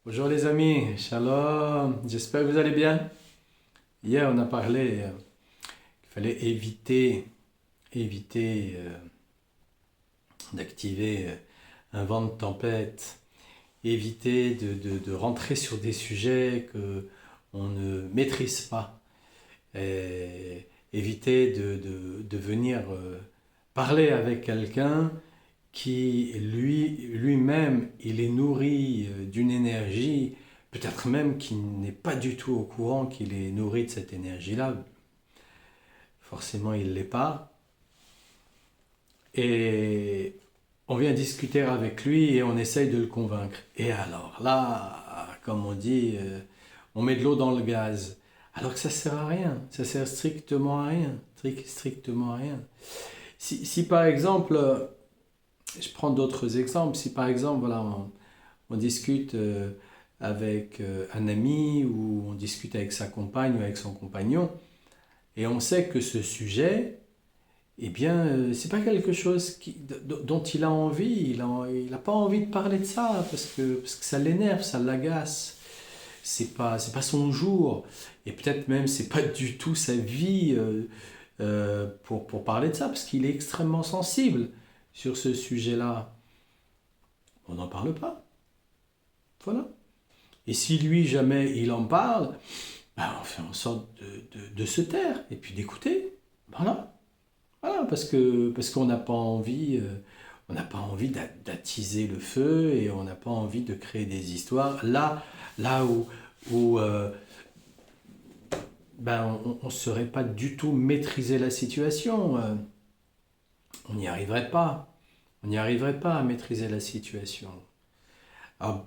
Bonjour les amis, shalom, j'espère que vous allez bien. Hier on a parlé qu'il fallait éviter d'activer un vent de tempête, éviter de rentrer sur des sujets que on ne maîtrise pas, et éviter de venir parler avec quelqu'un qui lui-même, il est nourri d'une énergie, peut-être même qu'il n'est pas du tout au courant qu'il est nourri de cette énergie-là. Forcément, il ne l'est pas. Et on vient discuter avec lui et on essaye de le convaincre. Et alors là, comme on dit, on met de l'eau dans le gaz. Alors que ça sert à rien. Ça sert strictement à rien. Strictement à rien. Si par exemple, je prends d'autres exemples. Si par exemple, voilà, on discute avec un ami ou on discute avec sa compagne ou avec son compagnon et on sait que ce sujet, eh bien, c'est pas quelque chose dont il a envie. Il n'a pas envie de parler de ça parce que ça l'énerve, ça l'agace. C'est pas son jour. Et peut-être même c'est pas du tout sa vie pour parler de ça parce qu'il est extrêmement sensible sur ce sujet-là. On n'en parle pas. Voilà. Et si lui, jamais il en parle, ben, on fait en sorte de se taire et puis d'écouter. Voilà. Voilà, parce qu'on n'a pas envie, on n'a pas envie d'attiser le feu et on n'a pas envie de créer des histoires là où ben, on ne saurait pas du tout maîtriser la situation. On n'y arriverait pas. On n'y arriverait pas à maîtriser la situation. Alors,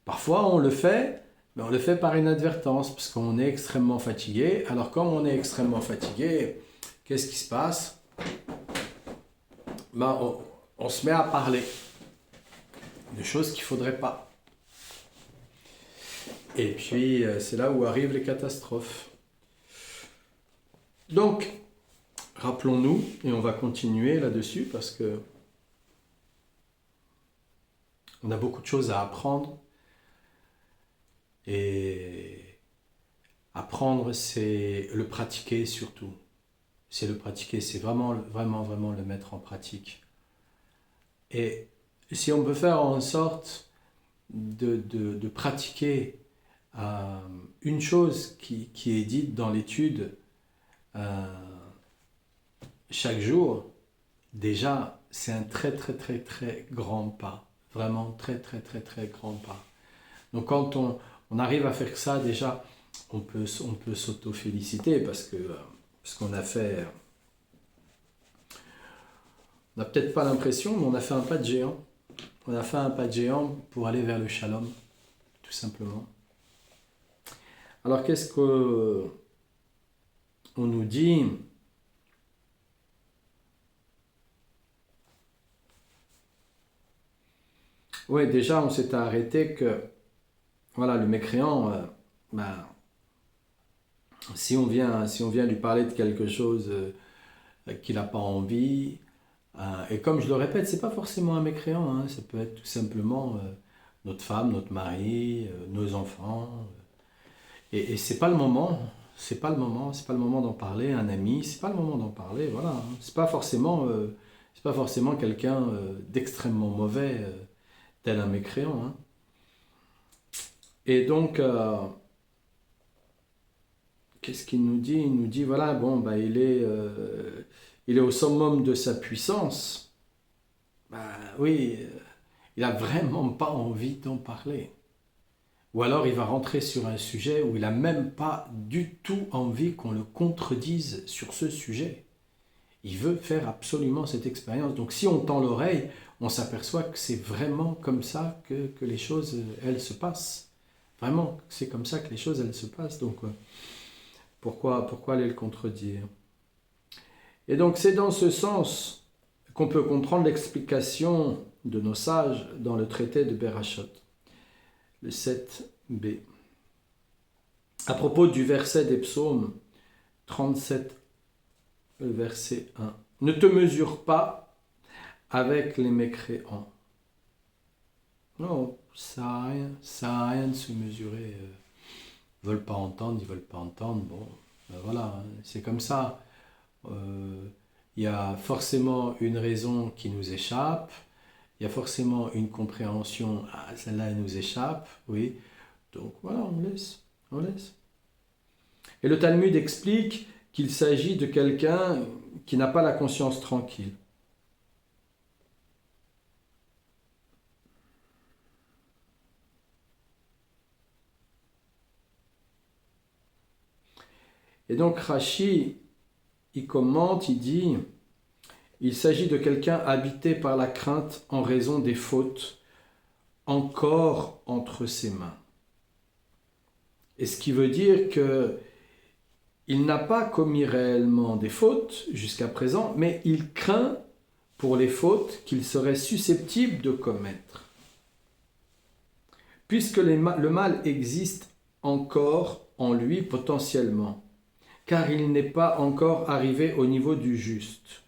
parfois, on le fait, mais on le fait par inadvertance, parce qu'on est extrêmement fatigué. Alors, comme on est extrêmement fatigué, qu'est-ce qui se passe? Ben, on se met à parler de choses qu'il ne faudrait pas. Et puis, c'est là où arrivent les catastrophes. Donc, rappelons-nous, et on va continuer là-dessus, parce que on a beaucoup de choses à apprendre. Et apprendre, c'est le pratiquer surtout. C'est le pratiquer, c'est vraiment, vraiment, vraiment le mettre en pratique. Et si on peut faire en sorte de pratiquer une chose qui est dite dans l'étude euh, chaque jour, déjà, c'est un très, très, très, très grand pas. Vraiment très, très, très, très grand pas. Donc quand on arrive à faire ça, déjà, on peut s'auto-féliciter parce qu'on a fait, on n'a peut-être pas l'impression, mais on a fait un pas de géant. On a fait un pas de géant pour aller vers le shalom, tout simplement. Alors qu'est-ce qu'on nous dit? Oui, déjà, on s'est arrêté que, voilà, le mécréant, ben, si on vient lui parler de quelque chose qu'il n'a pas envie, et comme je le répète, c'est pas forcément un mécréant, hein, ça peut être tout simplement notre femme, notre mari, nos enfants. Et c'est pas le moment, c'est pas le moment d'en parler. Un ami, c'est pas le moment d'en parler. Voilà, hein. C'est pas forcément quelqu'un d'extrêmement mauvais, tel un mécréant, hein. Et donc, qu'est-ce qu'il nous dit? Il nous dit voilà, bon, bah, il est au summum de sa puissance. Bah oui, il a vraiment pas envie d'en parler. Ou alors il va rentrer sur un sujet où il n'a même pas du tout envie qu'on le contredise sur ce sujet. Il veut faire absolument cette expérience. Donc si on tend l'oreille, on s'aperçoit que c'est vraiment comme ça que les choses, elles se passent. Vraiment, c'est comme ça que les choses, elles se passent. Donc pourquoi aller le contredire? Et donc c'est dans ce sens qu'on peut comprendre l'explication de nos sages dans le traité de Berachot, le 7b. À propos du verset des psaumes 37, verset 1. Ne te mesure pas avec les mécréants. Non, ça sert à rien de se mesurer. Ils veulent pas entendre, bon, ben voilà, hein, c'est comme ça. Il y a forcément une raison qui nous échappe, il y a forcément une compréhension, ah, celle-là elle nous échappe, oui, donc voilà, on laisse. Et le Talmud explique qu'il s'agit de quelqu'un qui n'a pas la conscience tranquille. Et donc Rashi, il commente, il dit, il s'agit de quelqu'un habité par la crainte en raison des fautes encore entre ses mains. Et ce qui veut dire que il n'a pas commis réellement des fautes jusqu'à présent, mais il craint pour les fautes qu'il serait susceptible de commettre. Puisque le mal existe encore en lui potentiellement, car il n'est pas encore arrivé au niveau du juste.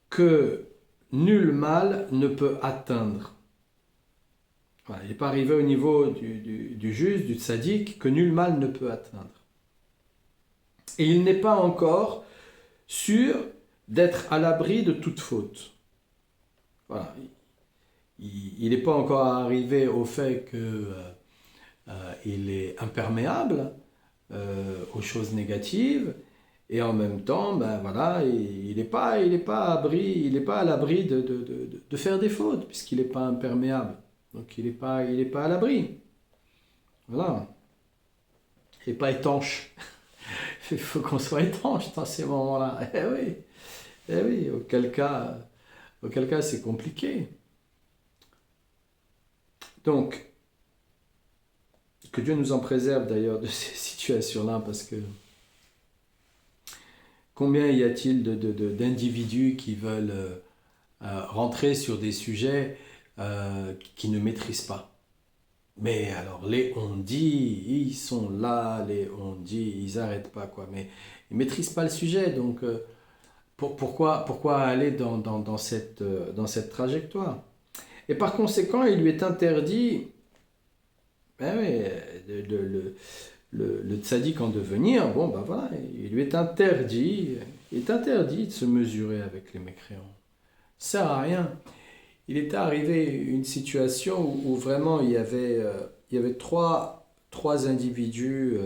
Que nul mal ne peut atteindre. Voilà, il n'est pas arrivé au niveau du juste, du tzaddik, que nul mal ne peut atteindre. Et il n'est pas encore sûr d'être à l'abri de toute faute. Voilà. Il n'est pas encore arrivé au fait qu'il est imperméable aux choses négatives, et en même temps, ben voilà, il n'est pas à l'abri de faire des fautes, puisqu'il n'est pas imperméable. Donc il n'est pas à l'abri. Voilà. Il n'est pas étanche. Il faut qu'on soit étanche dans ces moments-là. Eh oui, auquel cas c'est compliqué. Donc, que Dieu nous en préserve d'ailleurs de ces situations-là, parce que combien y a-t-il d'individus qui veulent rentrer sur des sujets qui ne maîtrisent pas. Mais alors, les on-dit, ils sont là, les on-dit, ils n'arrêtent pas, quoi. Mais ils ne maîtrisent pas le sujet, donc pourquoi aller dans cette trajectoire? Et par conséquent, il lui est interdit, ben oui, le tzaddik en devenir, bon ben voilà, il lui est interdit de se mesurer avec les mécréants. Ça sert à rien. Il était arrivé une situation où vraiment il y avait trois individus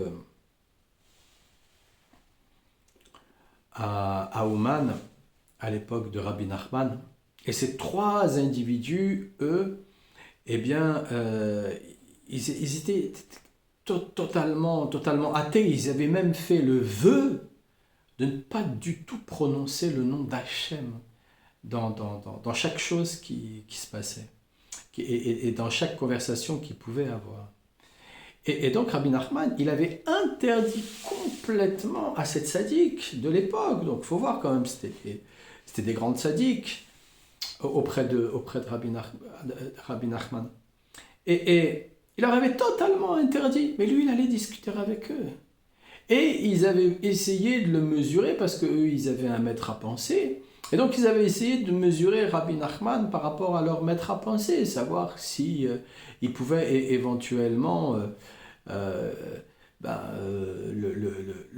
à Ouman, à l'époque de Rabbi Nachman. Et ces trois individus, eux, eh bien, ils étaient totalement athées. Ils avaient même fait le vœu de ne pas du tout prononcer le nom d'Hachem dans chaque chose qui se passait et dans chaque conversation qu'ils pouvaient avoir. Et donc Rabbi Nachman, il avait interdit complètement à ces tzaddiks de l'époque. Donc il faut voir quand même, c'était des grands tzaddiks auprès de Rabbi Nachman. Et il leur avait totalement interdit, mais lui il allait discuter avec eux. Et ils avaient essayé de le mesurer parce qu'eux ils avaient un maître à penser. Et donc ils avaient essayé de mesurer Rabbi Nachman par rapport à leur maître à penser, savoir si ils pouvaient éventuellement le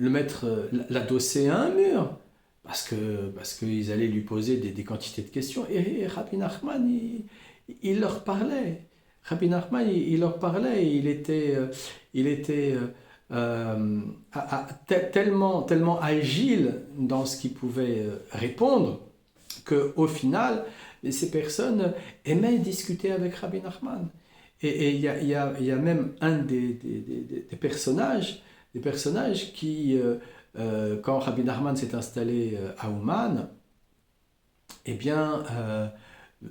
mettre, l'adosser à un mur, parce qu'ils allaient lui poser des quantités de questions. Et Rabbi Nachman, il leur parlait. Rabbi Nachman, il leur parlait. Il était tellement agile dans ce qu'il pouvait répondre qu'au final, ces personnes aimaient discuter avec Rabbi Nachman. Et il y a même un des personnages qui, quand Rabbi Nachman s'est installé à Ouman, eh bien,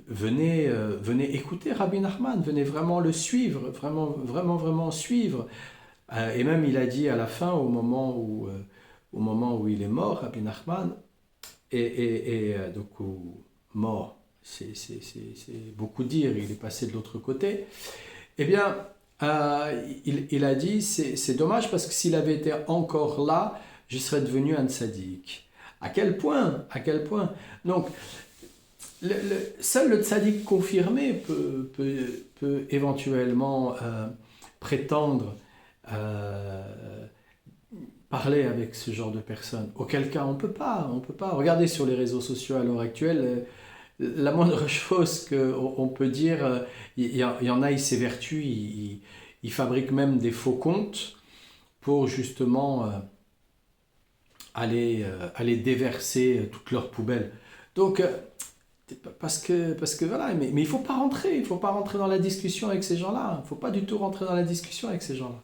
venez écouter Rabbi Nachman, venez vraiment le suivre, vraiment suivre. Et même il a dit à la fin, au moment où il est mort, Rabbi Nachman, donc mort, c'est beaucoup dire, il est passé de l'autre côté, eh bien, il a dit, c'est dommage parce que s'il avait été encore là, je serais devenu un tzaddik. À quel point? Donc, Seul le tzaddik confirmé peut éventuellement prétendre euh, parler avec ce genre de personnes. Auquel cas, on peut pas, on peut pas. Regardez sur les réseaux sociaux à l'heure actuelle, la moindre chose qu'on peut dire, il y en a, ils s'évertuent, ils fabriquent même des faux comptes pour justement aller déverser toutes leurs poubelles. Donc, parce que voilà, mais il faut pas rentrer dans la discussion avec ces gens-là. Il faut pas du tout rentrer dans la discussion avec ces gens-là.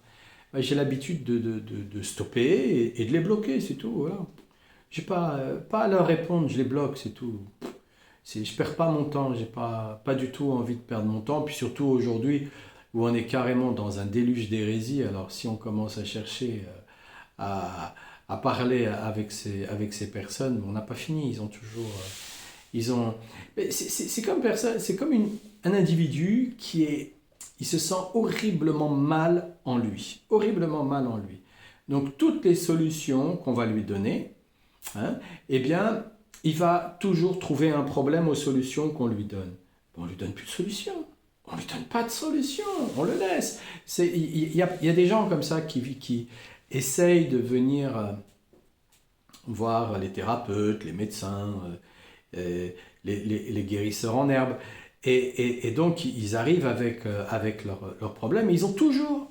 J'ai l'habitude de stopper et de les bloquer, c'est tout. Voilà. J'ai pas à leur répondre, je les bloque, c'est tout. Je perds pas mon temps, j'ai pas du tout envie de perdre mon temps. Puis surtout aujourd'hui, où on est carrément dans un déluge d'hérésie, alors si on commence à chercher à parler avec ces personnes, on n'a pas fini, ils ont toujours... ils ont... C'est comme, c'est comme un individu il se sent horriblement mal en lui, horriblement mal en lui. Donc toutes les solutions qu'on va lui donner, hein, eh bien, il va toujours trouver un problème aux solutions qu'on lui donne. On ne lui donne plus de solution. On ne lui donne pas de solution. On le laisse. Il y a des gens comme ça qui essayent de venir voir les thérapeutes, les médecins, les guérisseurs en herbe. Et donc, ils arrivent avec leurs problèmes. Et ils ont toujours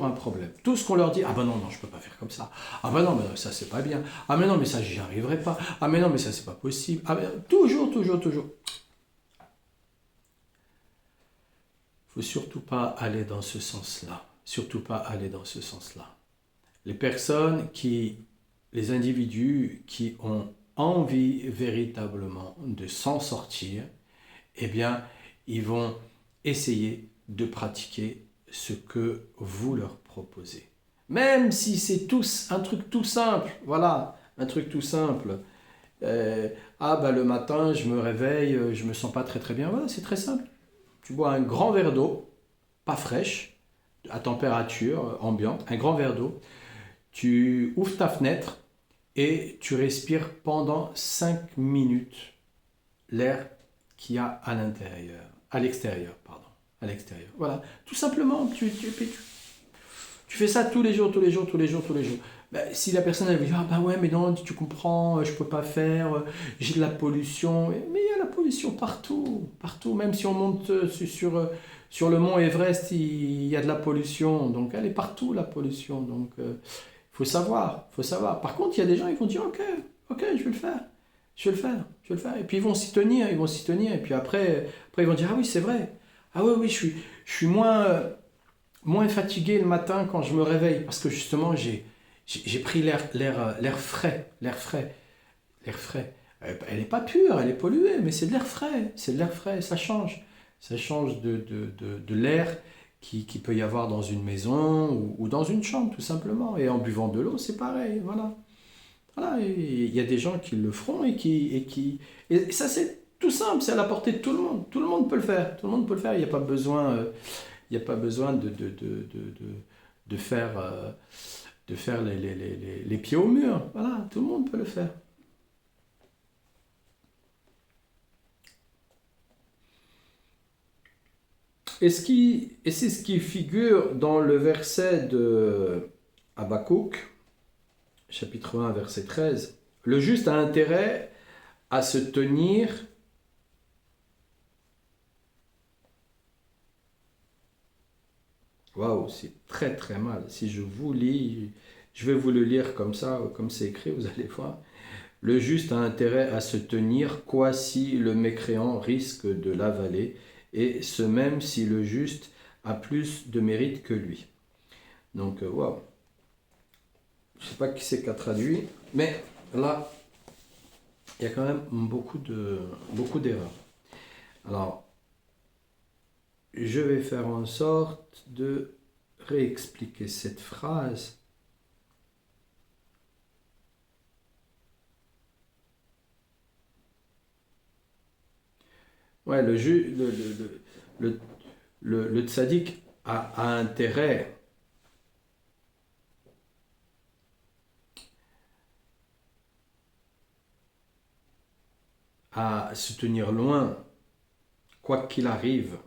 un problème. Tout ce qu'on leur dit, ah ben non, non, je ne peux pas faire comme ça. Ah ben non, mais ça, c'est pas bien. Ah mais non, mais ça, j'y arriverai pas. Ah mais non, mais ça, c'est pas possible. Ah ben, toujours. Il faut surtout pas aller dans ce sens-là. Surtout pas aller dans ce sens-là. Les individus qui ont envie véritablement de s'en sortir, eh bien, ils vont essayer de pratiquer ce que vous leur proposez. Même si c'est un truc tout simple, voilà, un truc tout simple. Le matin, je me réveille, je me sens pas très très bien. Voilà, c'est très simple. Tu bois un grand verre d'eau, pas fraîche, à température ambiante, un grand verre d'eau. Tu ouvres ta fenêtre et tu respires pendant 5 minutes l'air qu'il y a à l'extérieur, pardon, à l'extérieur. Voilà, tout simplement, tu fais ça tous les jours. Ben, si la personne elle dit ah ben ouais mais non tu comprends je peux pas faire j'ai de la pollution mais il y a la pollution partout même si on monte sur le mont Everest il y a de la pollution donc elle est partout la pollution donc faut savoir par contre il y a des gens qui vont dire ok je vais le faire et puis ils vont s'y tenir et puis après ils vont dire ah oui c'est vrai ah oui je suis moins fatigué le matin quand je me réveille parce que justement j'ai pris l'air frais. Elle n'est pas pure, elle est polluée, mais c'est de l'air frais. C'est de l'air frais, ça change. Ça change de l'air qui peut y avoir dans une maison ou dans une chambre, tout simplement. Et en buvant de l'eau, c'est pareil. Voilà. Voilà. Et il y a des gens qui le feront et ça, c'est tout simple, c'est à la portée de tout le monde. Tout le monde peut le faire. Tout le monde peut le faire. Il n'y a pas besoin, il n'y a pas besoin de faire. De faire les pieds au mur. Voilà, tout le monde peut le faire. Et c'est ce qui figure dans le verset de Habakkuk, chapitre 1, verset 13. Le juste a intérêt à se tenir waouh, c'est très très mal. Si je vous lis, je vais vous le lire comme ça, comme c'est écrit, vous allez voir. Le juste a intérêt à se tenir, quoi si le mécréant risque de l'avaler, et ce même si le juste a plus de mérite que lui. Donc, waouh. Je ne sais pas qui c'est qui a traduit, mais là, il y a quand même beaucoup d'erreurs. Alors, je vais faire en sorte de réexpliquer cette phrase. Ouais, le tzaddik a intérêt à se tenir loin, quoi qu'il arrive.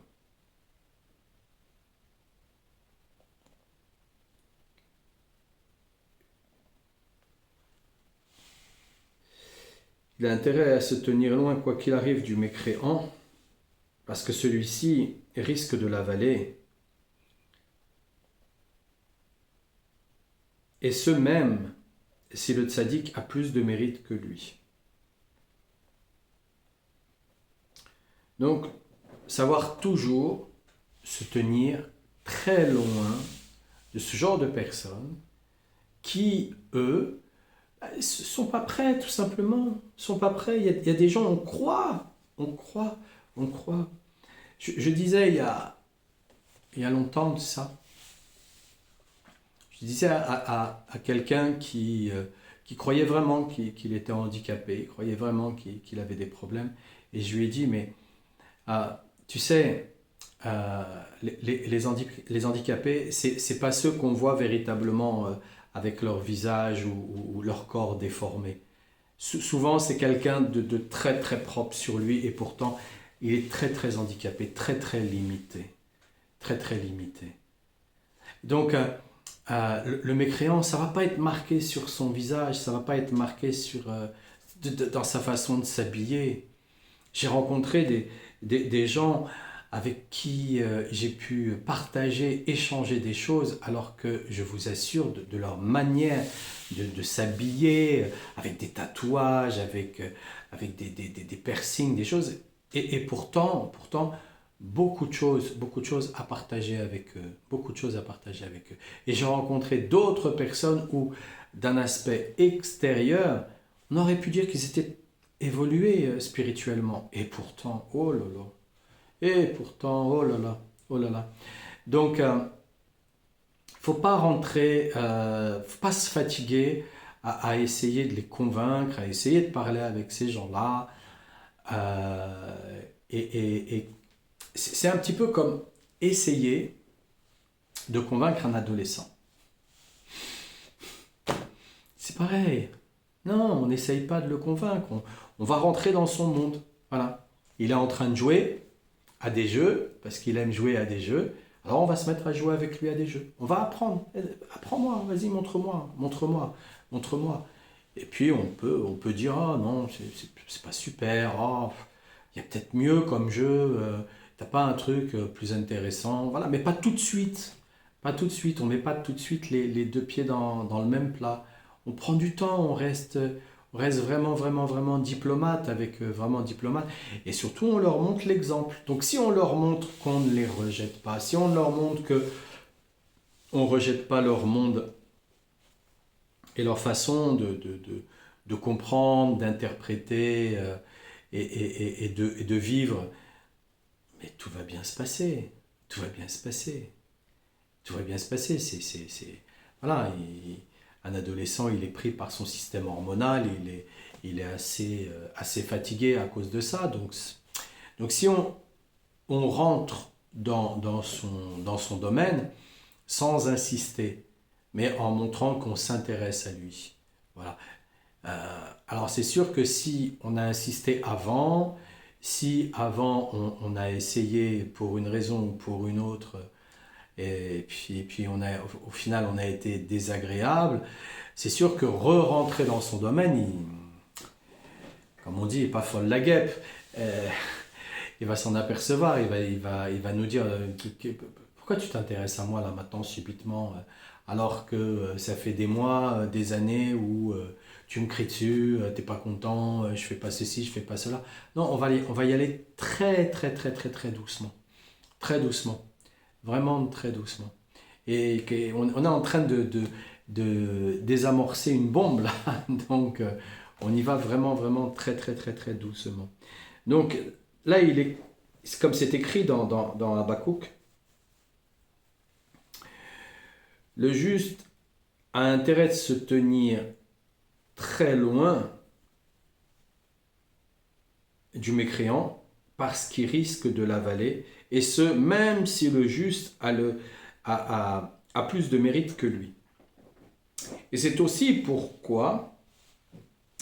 Il a intérêt à se tenir loin, quoi qu'il arrive, du mécréant, parce que celui-ci risque de l'avaler. Et ce même si le tzaddik a plus de mérite que lui. Donc, savoir toujours se tenir très loin de ce genre de personnes qui, eux, ne sont pas prêts, tout simplement. Sont pas prêts. Il y a des gens, on croit. Je disais il y a longtemps de ça, je disais à quelqu'un qui croyait vraiment qu'il était handicapé, croyait vraiment qu'il avait des problèmes, et je lui ai dit, mais tu sais, les handicapés, c'est pas ceux qu'on voit véritablement avec leur visage ou leur corps déformé. Souvent, c'est quelqu'un de très très propre sur lui, et pourtant, il est très très handicapé, très très limité. Très très limité. Donc, le mécréant, ça va pas être marqué sur son visage, ça va pas être marqué dans sa façon de s'habiller. J'ai rencontré des gens avec qui j'ai pu partager, échanger des choses, alors que je vous assure de leur manière de s'habiller, avec des tatouages, avec des piercings, des choses, et pourtant, beaucoup de choses à partager avec eux, beaucoup de choses à partager avec eux. Et j'ai rencontré d'autres personnes où, d'un aspect extérieur, on aurait pu dire qu'ils étaient évolués spirituellement. Et pourtant, oh là là, oh là là. Donc, faut pas rentrer, faut pas se fatiguer à essayer de les convaincre, à essayer de parler avec ces gens-là. Et c'est un petit peu comme essayer de convaincre un adolescent. C'est pareil. Non, on n'essaye pas de le convaincre. On va rentrer dans son monde. Voilà. Il est en train de jouer à des jeux, parce qu'il aime jouer à des jeux. Alors on va se mettre à jouer avec lui à des jeux. On va apprendre. Apprends-moi, vas-y, montre-moi. Et puis on peut dire, ah non, c'est pas super, il y a peut-être mieux comme jeu, t'as pas un truc plus intéressant, voilà, mais pas tout de suite. Pas tout de suite, on met pas tout de suite les deux pieds dans le même plat. On prend du temps, on reste vraiment diplomate avec vraiment diplomate. Et surtout, on leur montre l'exemple. Donc si on leur montre qu'on ne les rejette pas, si on leur montre que on rejette pas leur monde et leur façon de comprendre, d'interpréter et de vivre, mais tout va bien se passer. Tout va bien se passer. Tout va bien se passer. Voilà, un adolescent, il est pris par son système hormonal, il est assez fatigué à cause de ça. Donc si on rentre dans son domaine sans insister, mais en montrant qu'on s'intéresse à lui. Voilà. Alors c'est sûr que si on a insisté avant, si avant on a essayé pour une raison ou pour une autre, et puis au final on a été désagréable, c'est sûr que re-rentrer dans son domaine, comme on dit, il n'est pas folle la guêpe. Il va s'en apercevoir, il va nous dire pourquoi tu t'intéresses à moi là maintenant subitement alors que ça fait des mois, des années où tu me cries dessus, t'es pas content, je fais pas ceci, je fais pas cela. Non, on va y aller très doucement. Très doucement. Vraiment très doucement. Et on est en train de désamorcer une bombe là. Donc on y va vraiment très doucement. Donc là, comme c'est écrit dans Habakkuk, le juste a intérêt de se tenir très loin du mécréant parce qu'il risque de l'avaler, et ce, même si le juste a plus de mérite que lui. Et c'est aussi pourquoi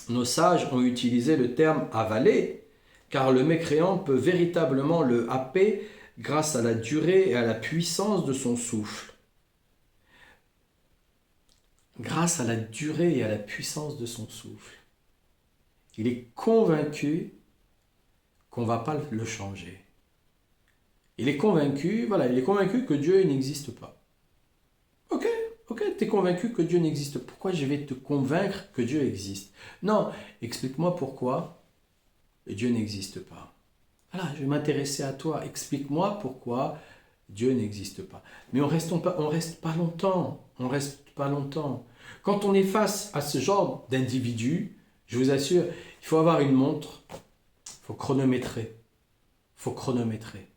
nos sages ont utilisé le terme avaler car le mécréant peut véritablement le happer grâce à la durée et à la puissance de son souffle. Grâce à la durée et à la puissance de son souffle. Il est convaincu qu'on ne va pas le changer. Il est convaincu, voilà, il est convaincu que Dieu n'existe pas. Ok, tu es convaincu que Dieu n'existe pas. Pourquoi je vais te convaincre que Dieu existe? Non, explique-moi pourquoi Dieu n'existe pas. Voilà, je vais m'intéresser à toi. Explique-moi pourquoi Dieu n'existe pas. Mais on reste pas longtemps. On reste pas longtemps. Quand on est face à ce genre d'individu, je vous assure, il faut avoir une montre, il faut chronométrer. Il faut chronométrer.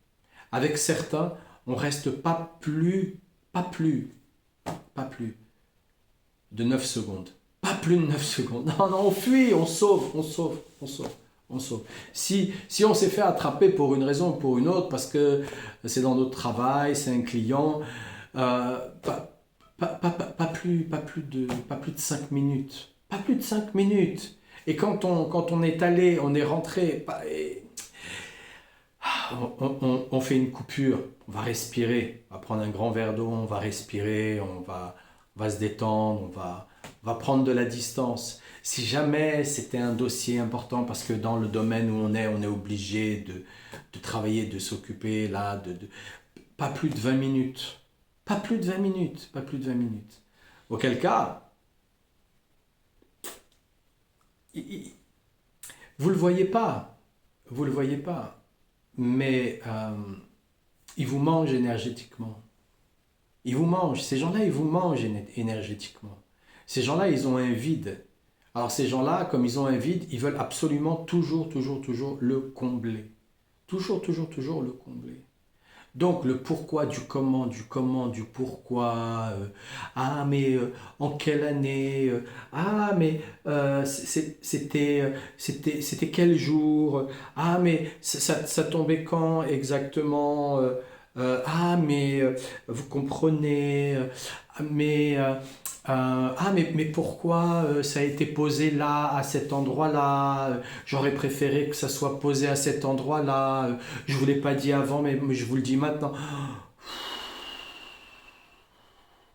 Avec certains, on reste pas plus de 9 secondes. Pas plus de 9 secondes. Non, on fuit, on sauve. Si on s'est fait attraper pour une raison ou pour une autre, parce que c'est dans notre travail, c'est un client, pas plus de 5 minutes. Pas plus de 5 minutes. Et quand on est allé, on est rentré, on fait une coupure, on va respirer, on va prendre un grand verre d'eau, on va respirer, on va se détendre, on va prendre de la distance. Si jamais c'était un dossier important, parce que dans le domaine où on est obligé de travailler, de s'occuper, là, pas plus de 20 minutes. Pas plus de 20 minutes, pas plus de 20 minutes. Auquel cas, vous le voyez pas, mais ils vous mangent énergétiquement. Ils vous mangent, ces gens-là, ils vous mangent énergétiquement. Ces gens-là, ils ont un vide. Alors ces gens-là, comme ils ont un vide, ils veulent absolument toujours le combler. Toujours le combler. Donc le pourquoi du comment, du pourquoi, en quelle année, c'était quel jour, ça tombait quand exactement, vous comprenez, mais mais pourquoi ça a été posé là, à cet endroit-là? J'aurais préféré que ça soit posé à cet endroit-là. Je ne vous l'ai pas dit avant, mais je vous le dis maintenant.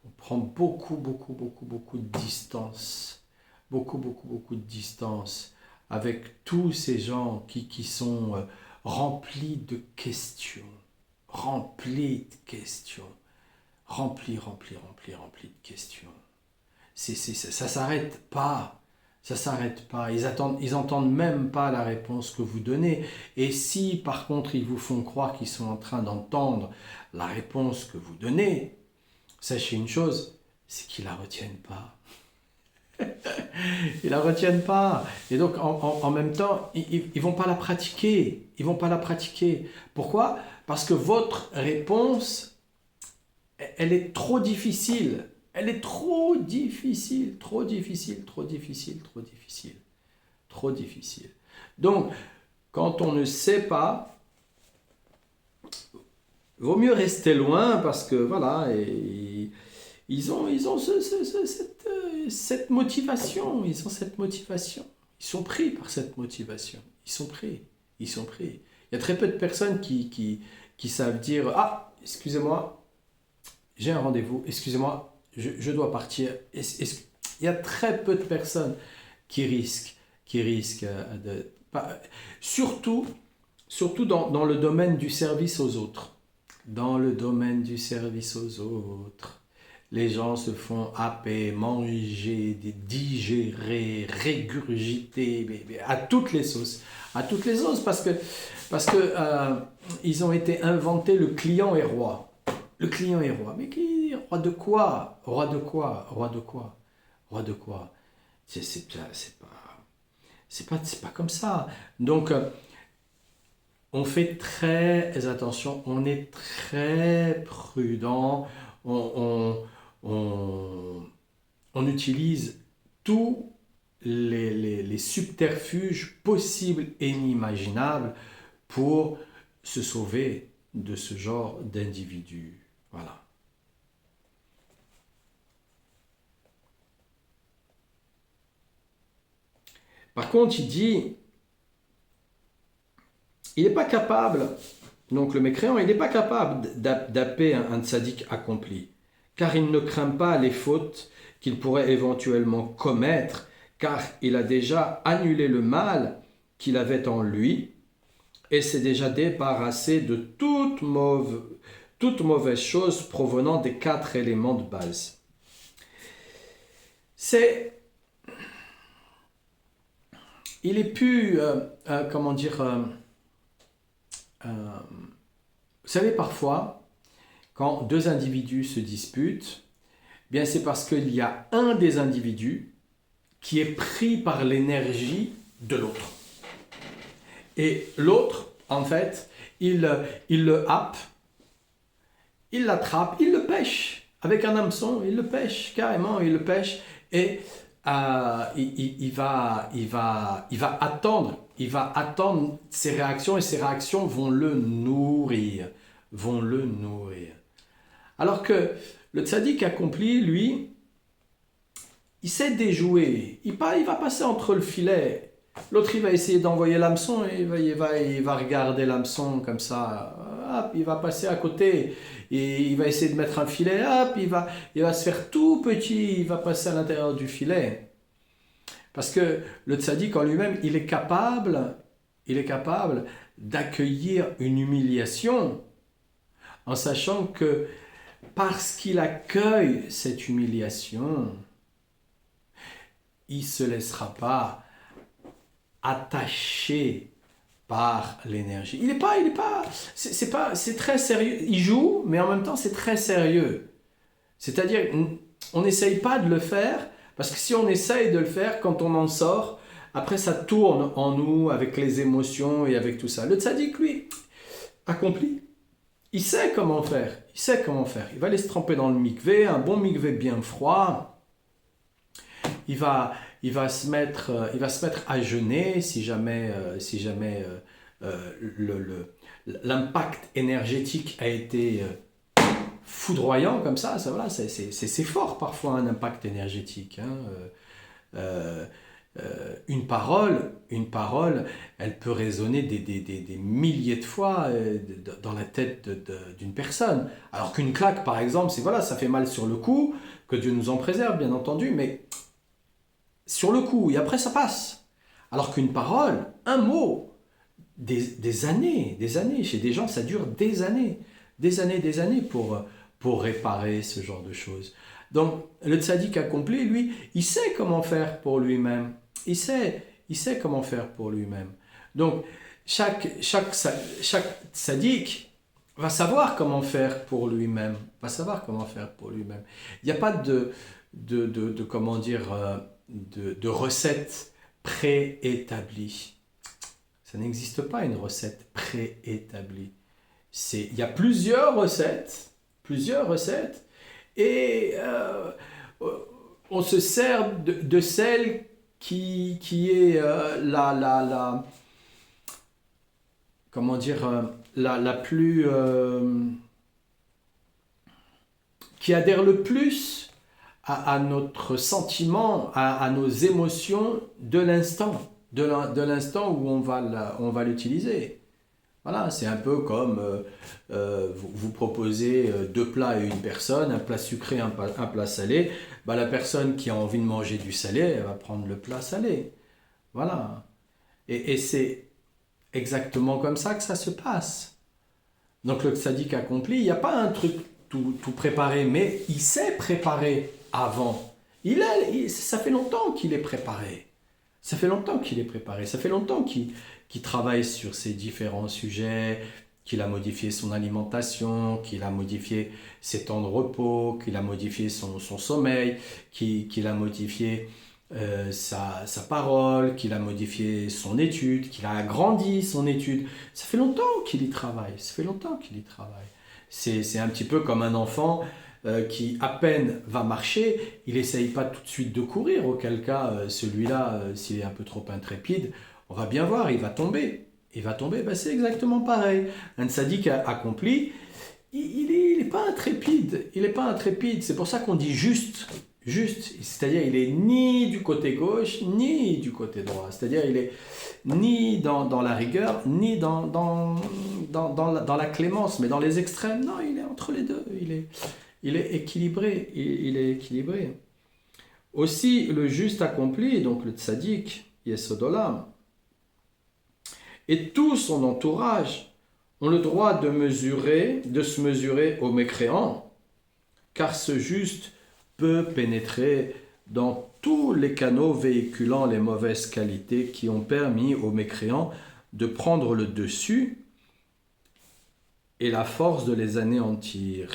On prend beaucoup de distance. Beaucoup de distance avec tous ces gens qui sont remplis de questions. Remplis de questions. Remplis de questions. Ça s'arrête pas. Ça s'arrête pas. Ils entendent même pas la réponse que vous donnez. Et si par contre ils vous font croire qu'ils sont en train d'entendre la réponse que vous donnez, sachez une chose, c'est qu'ils la retiennent pas. Ils la retiennent pas. Et donc en même temps, ils vont pas la pratiquer. Ils vont pas la pratiquer. Pourquoi? Parce que votre réponse, elle est trop difficile. Elle est trop difficile. Donc, quand on ne sait pas, vaut mieux rester loin parce que voilà, ils ont cette motivation. Ils ont cette motivation. Ils sont pris par cette motivation. Ils sont pris. Il y a très peu de personnes qui savent dire: ah, excusez-moi, j'ai un rendez-vous, excusez-moi, je dois partir. Il y a très peu de personnes qui risquent surtout dans le domaine du service aux autres. Dans le domaine du service aux autres, les gens se font happer, manger, digérer, régurgiter à toutes les sauces. Parce que ils ont été inventés, le client est roi. Le client est roi. Mais qui roi de quoi? C'est pas comme ça. Donc on fait très attention, on est très prudent, on utilise tous les subterfuges possibles et inimaginables pour se sauver de ce genre d'individu. Voilà. Par contre, il dit: il n'est pas capable, donc le mécréant, il n'est pas capable d'appeler un tzaddik accompli, car il ne craint pas les fautes qu'il pourrait éventuellement commettre, car il a déjà annulé le mal qu'il avait en lui et s'est déjà débarrassé de toute mauvaise chose provenant des 4 éléments de base. Il est plus, vous savez, parfois, quand 2 individus se disputent, bien c'est parce qu'il y a un des individus qui est pris par l'énergie de l'autre. Et l'autre, en fait, il le happe, il l'attrape, il le pêche. Avec un hameçon, il le pêche, carrément, il le pêche. Et il va attendre ses réactions, et ses réactions vont le nourrir. Alors que le tzaddik accompli, lui, il sait déjouer. Il va passer entre le filet. L'autre, il va essayer d'envoyer l'hameçon et il va regarder l'hameçon comme ça. Hop, il va passer à côté et il va essayer de mettre un filet. Hop, il va se faire tout petit. Il va passer à l'intérieur du filet. Parce que le tzaddik en lui-même, il est capable d'accueillir une humiliation en sachant que parce qu'il accueille cette humiliation, il ne se laissera pas attaché par l'énergie. C'est très sérieux. Il joue, mais en même temps, c'est très sérieux. C'est-à-dire, on n'essaye pas de le faire, parce que si on essaye de le faire, quand on en sort, après ça tourne en nous, avec les émotions et avec tout ça. Le tzaddik, lui, accompli, il sait comment faire. Il va aller se tremper dans le mikvé, un bon mikvé bien froid. Il va se mettre à jeûner si jamais l'impact énergétique a été foudroyant comme ça. Voilà, c'est fort parfois un impact énergétique. Une parole, elle peut résonner des milliers de fois dans la tête d'une personne. Alors qu'une claque, par exemple, ça fait mal sur le coup, que Dieu nous en préserve, bien entendu, mais sur le coup, et après ça passe. Alors qu'une parole, un mot, des années, chez des gens, ça dure des années pour réparer ce genre de choses. Donc, le tzaddik accompli, lui, il sait comment faire pour lui-même. Il sait comment faire pour lui-même. Donc, chaque tzaddik va savoir comment faire pour lui-même. Il n'y a pas de recette préétablie. Ça n'existe pas une recette préétablie. Il y a plusieurs recettes, et on se sert de celle qui est la plus qui adhère le plus à notre sentiment, à nos émotions de l'instant où on va l'utiliser. Voilà, c'est un peu comme vous proposez 2 plats à une personne, un plat sucré, un plat salé. La personne qui a envie de manger du salé, elle va prendre le plat salé. Voilà. Et c'est exactement comme ça que ça se passe. Donc le tzaddik accompli, il n'y a pas un truc tout préparé, mais il sait préparer avant. Ça fait longtemps qu'il est préparé. Ça fait longtemps qu'il travaille sur ces différents sujets, qu'il a modifié son alimentation, qu'il a modifié ses temps de repos, qu'il a modifié son sommeil, qu'il a modifié sa parole, qu'il a modifié son étude, qu'il a agrandi son étude. Ça fait longtemps qu'il y travaille. C'est un petit peu comme un enfant qui à peine va marcher, il n'essaye pas tout de suite de courir, auquel cas celui-là, s'il est un peu trop intrépide, on va bien voir, il va tomber. C'est exactement pareil. Un tzaddik accompli, il n'est pas intrépide. C'est pour ça qu'on dit juste juste, c'est-à-dire il est ni du côté gauche, ni du côté droit. C'est-à-dire il est ni dans la rigueur, ni dans la clémence, mais dans les extrêmes. Non, il est entre les deux. Il est équilibré. Il est équilibré. Aussi, le juste accompli, donc le tzaddik, Yesod Olam, et tout son entourage ont le droit de se mesurer aux mécréants, car ce juste peut pénétrer dans tous les canaux véhiculant les mauvaises qualités qui ont permis aux mécréants de prendre le dessus et la force de les anéantir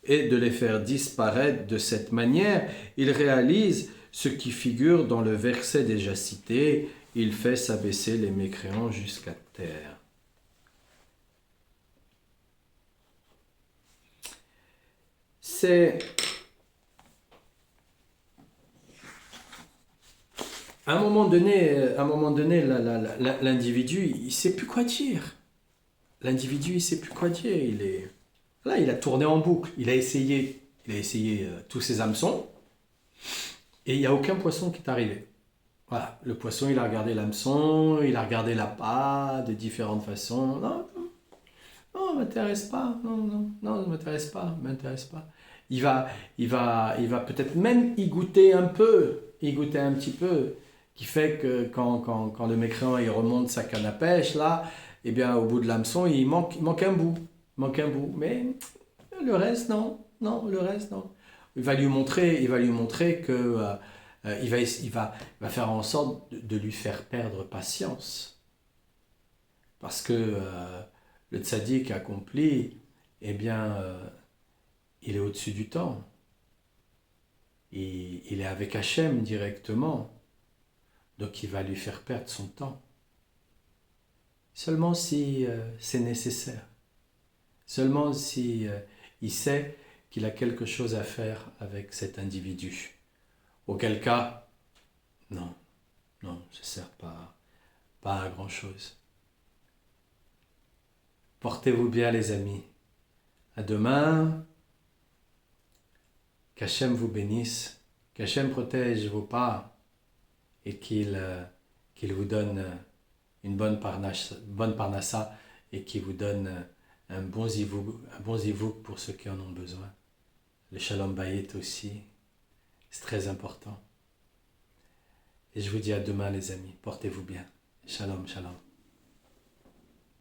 et de les faire disparaître de cette manière. Il réalise ce qui figure dans le verset déjà cité, il fait s'abaisser les mécréants jusqu'à terre. C'est à un moment donné, l'individu, il ne sait plus quoi dire. L'individu, il ne sait plus quoi dire. Là, il a tourné en boucle. Il a essayé tous ses hameçons. Et il n'y a aucun poisson qui est arrivé. Voilà, le poisson, il a regardé l'hameçon, il a regardé l'appât de différentes façons. Non, non, m'intéresse pas. Non, non, non, m'intéresse pas, m'intéresse pas. Il va peut-être même y goûter un petit peu, qui fait que quand le mécréant il remonte sa canne à pêche, là, eh bien, au bout de l'hameçon, il manque un bout. Il manque un bout. Mais le reste, non. Non, le reste, non. Il va lui montrer que il va faire en sorte de lui faire perdre patience. Parce que le tzaddik accompli, eh bien, il est au-dessus du temps. Il est avec Hachem directement. Donc il va lui faire perdre son temps. Seulement si c'est nécessaire. Seulement si il sait qu'il a quelque chose à faire avec cet individu. Auquel cas, non, non, ça ne sert pas à grand-chose. Portez-vous bien les amis. À demain. Qu'Hachem vous bénisse. Qu'Hachem protège vos pas. Et qu'il vous donne une bonne parnassa et qu'il vous donne un bon zivouk pour ceux qui en ont besoin. Le shalom bayit aussi, c'est très important. Et je vous dis à demain les amis, portez-vous bien. Shalom, shalom.